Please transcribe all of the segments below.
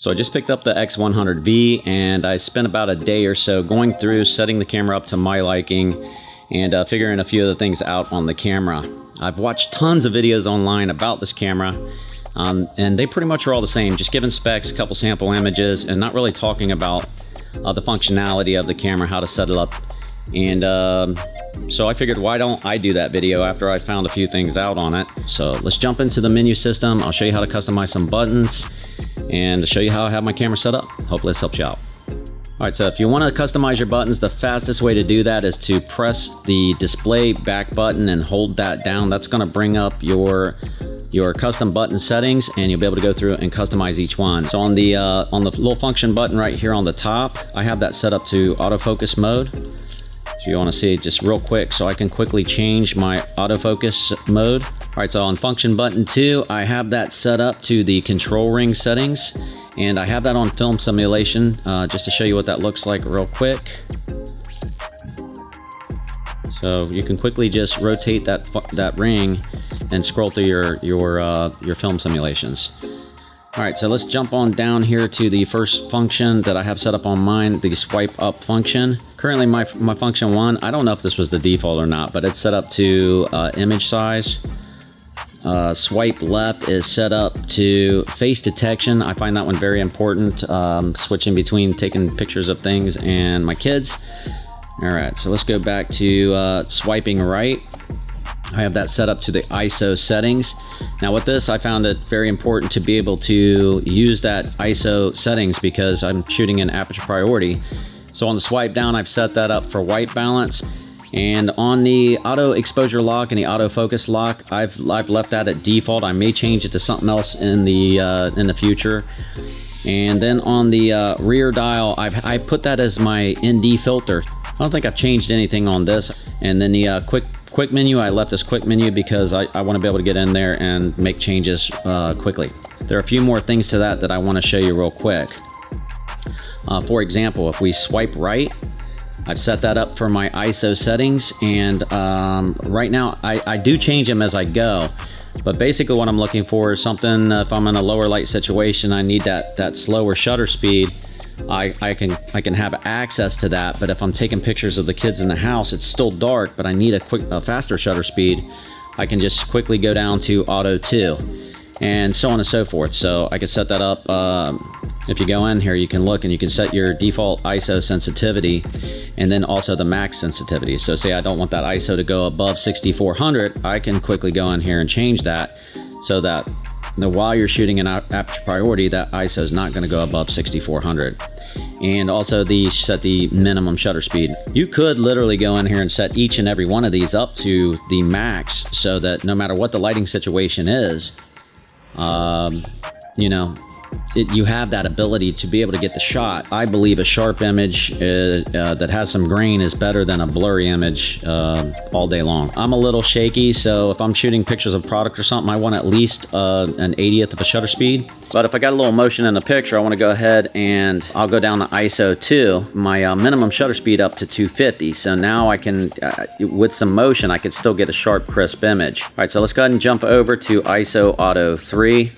So I just picked up the x100V and I spent about a day or so going through setting the camera up to my liking and figuring a few of the things out on the camera. I've watched tons of videos online about this camera and they pretty much are all the same, just giving specs, a couple sample images, and not really talking about the functionality of the camera, how to set it up. And so I figured, why don't I do that video after I found a few things out on it. So let's jump into the menu system. I'll show you how to customize some buttons and show you how I have my camera set up. Hopefully this helps you out. All right, so if you want to customize your buttons, the fastest way to do that is to press the display back button and hold that down. That's going to bring up your custom button settings, and you'll be able to go through and customize each one. So on the little function button right here on the top, I have that set up to autofocus mode. So you want to see it just real quick, so I can quickly change my autofocus mode. All right, so on function button 2, I have that set up to the control ring settings, and I have that on film simulation, just to show you what that looks like real quick. So you can quickly just rotate that ring and scroll through your film simulations. All right, so let's jump on down here to the first function that I have set up on mine, the swipe up function. Currently my function 1, I don't know if this was the default or not, but it's set up to image size. Swipe left is set up to face detection. I find that one very important, switching between taking pictures of things and my kids. All right, so let's go back to swiping right. I have that set up to the ISO settings. Now with this, I found it very important to be able to use that ISO settings because I'm shooting in aperture priority. So on the swipe down, I've set that up for white balance. And on the auto exposure lock and the autofocus lock, I've left that at default. I may change it to something else in the future. And then on the rear dial, I put that as my ND filter. I don't think I've changed anything on this. And then the quick menu, I left this quick menu because I want to be able to get in there and make changes quickly. There are a few more things to that I want to show you real quick. For example, if we swipe right, I've set that up for my ISO settings, and right now I do change them as I go. But basically what I'm looking for is something, if I'm in a lower light situation, I need that slower shutter speed. I can have access to that, but if I'm taking pictures of the kids in the house, it's still dark, but I need a faster shutter speed, I can just quickly go down to Auto 2, and so on and so forth. So I can set that up. If you go in here, you can look and you can set your default ISO sensitivity and then also the max sensitivity. So say I don't want that ISO to go above 6400, I can quickly go in here and change that so that while you're shooting in aperture priority, that ISO is not going to go above 6400. And also set the minimum shutter speed. You could literally go in here and set each and every one of these up to the max so that no matter what the lighting situation is, you have that ability to be able to get the shot. I believe a sharp image that has some grain is better than a blurry image all day long. I'm a little shaky, so if I'm shooting pictures of product or something, I want at least an 80th of a shutter speed. But if I got a little motion in the picture, I want to go ahead and I'll go down to ISO 2, my minimum shutter speed up to 250. So now I can, with some motion, I can still get a sharp, crisp image. All right, so let's go ahead and jump over to ISO Auto 3.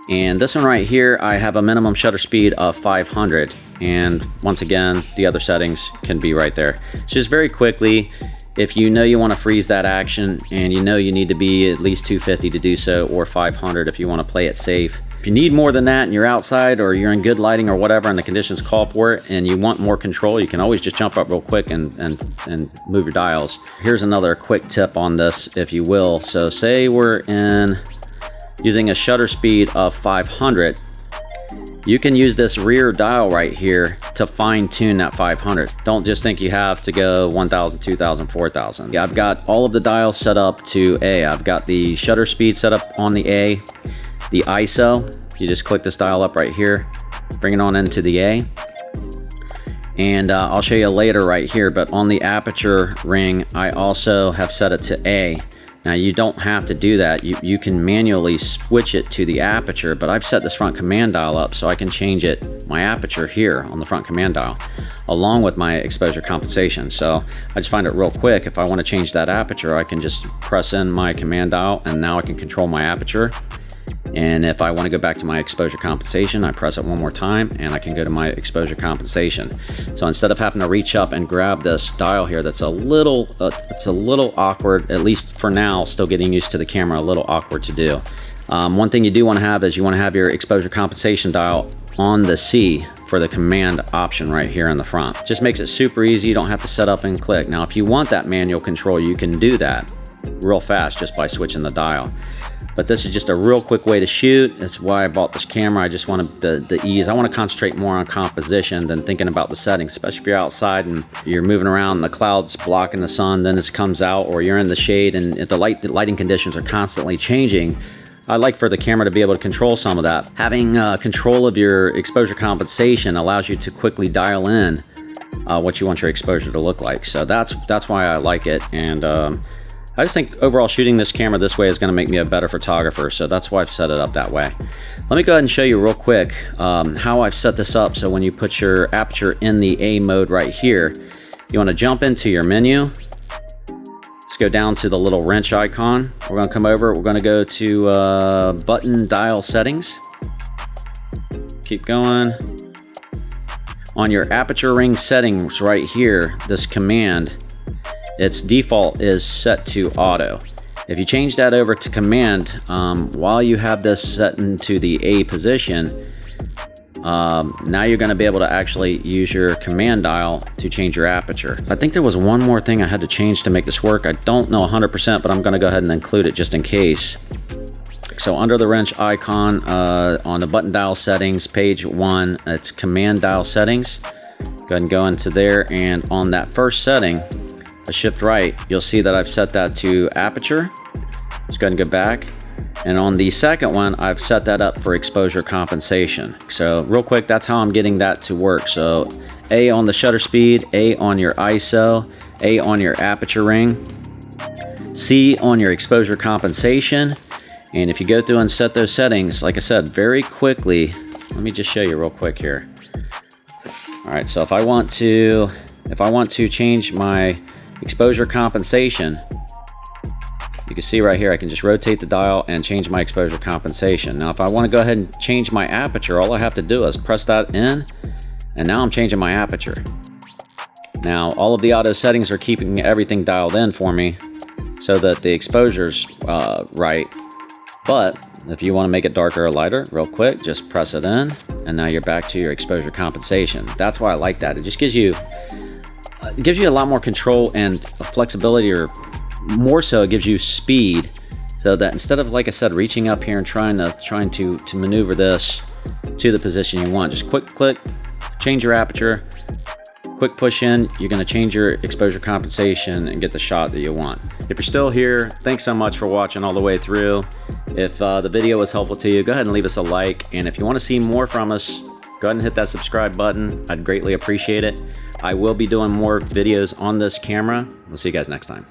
And this one right here, I have a minimum shutter speed of 500. And once again, the other settings can be right there. So just very quickly, if you know you want to freeze that action and you know you need to be at least 250 to do so, or 500 if you want to play it safe. If you need more than that and you're outside or you're in good lighting or whatever and the conditions call for it and you want more control, you can always just jump up real quick and move your dials. Here's another quick tip on this, if you will. So say we're using a shutter speed of 500, you can use this rear dial right here to fine tune that 500. Don't just think you have to go 1000, 2000, 4000. Yeah, I've got all of the dials set up to A. I've got the shutter speed set up on the A, the ISO. You just click this dial up right here, bring it on into the A. And I'll show you later right here, but on the aperture ring, I also have set it to A. Now you don't have to do that. You can manually switch it to the aperture, but I've set this front command dial up so I can change my aperture here on the front command dial along with my exposure compensation. So I just find it real quick. If I want to change that aperture, I can just press in my command dial and now I can control my aperture. And if I want to go back to my exposure compensation, I press it one more time and I can go to my exposure compensation. So instead of having to reach up and grab this dial here, that's it's a little awkward, at least for now, still getting used to the camera, a little awkward to do. One thing you do want to have is you want to have your exposure compensation dial on the C for the command option right here in the front. Just makes it super easy. You don't have to set up and click. Now, if you want that manual control, you can do that real fast just by switching the dial. But this is just a real quick way to shoot. That's why I bought this camera. I just wanted the ease. I want to concentrate more on composition than thinking about the settings, especially if you're outside and you're moving around and the clouds blocking the sun, then this comes out, or you're in the shade and if the lighting conditions are constantly changing. I like for the camera to be able to control some of that. Having control of your exposure compensation allows you to quickly dial in what you want your exposure to look like. So that's why I like it. And I just think overall shooting this camera this way is going to make me a better photographer, so that's why I've set it up that way. Let me go ahead and show you real quick how I've set this up. So when you put your aperture in the A mode right here, you want to jump into your menu. Let's go down to the little wrench icon. We're going to come over, we're going to go to button dial settings. Keep going. On your aperture ring settings right here, this command, its default is set to auto. If you change that over to command, while you have this set into the A position, now you're going to be able to actually use your command dial to change your aperture. I think there was one more thing I had to change to make this work. I don't know 100%, but I'm going to go ahead and include it just in case. So under the wrench icon, on the button dial settings, page 1, it's command dial settings. Go ahead and go into there, and on that first setting, shift right, you'll see that I've set that to aperture. Let's go ahead and go back. And on the second one, I've set that up for exposure compensation. So real quick, that's how I'm getting that to work. So A on the shutter speed, A on your ISO, A on your aperture ring, C on your exposure compensation. And if you go through and set those settings, like I said, very quickly, let me just show you real quick here. All right, so if I want to change my exposure compensation, you can see right here I can just rotate the dial and change my exposure compensation. Now if I want to go ahead and change my aperture, all I have to do is press that in, and now I'm changing my aperture. Now all of the auto settings are keeping everything dialed in for me so that the exposure's right. But if you want to make it darker or lighter, real quick, just press it in, and now you're back to your exposure compensation. That's why I like that. It just gives you a lot more control and flexibility, or more so it gives you speed, so that instead of, like I said, reaching up here and trying to maneuver this to the position you want, just quick click, change your aperture, quick push in, you're going to change your exposure compensation and get the shot that you want. If you're still here, thanks so much for watching all the way through. If the video was helpful to you, go ahead and leave us a like, and if you want to see more from us, go ahead and hit that subscribe button. I'd greatly appreciate it. I will be doing more videos on this camera. We'll see you guys next time.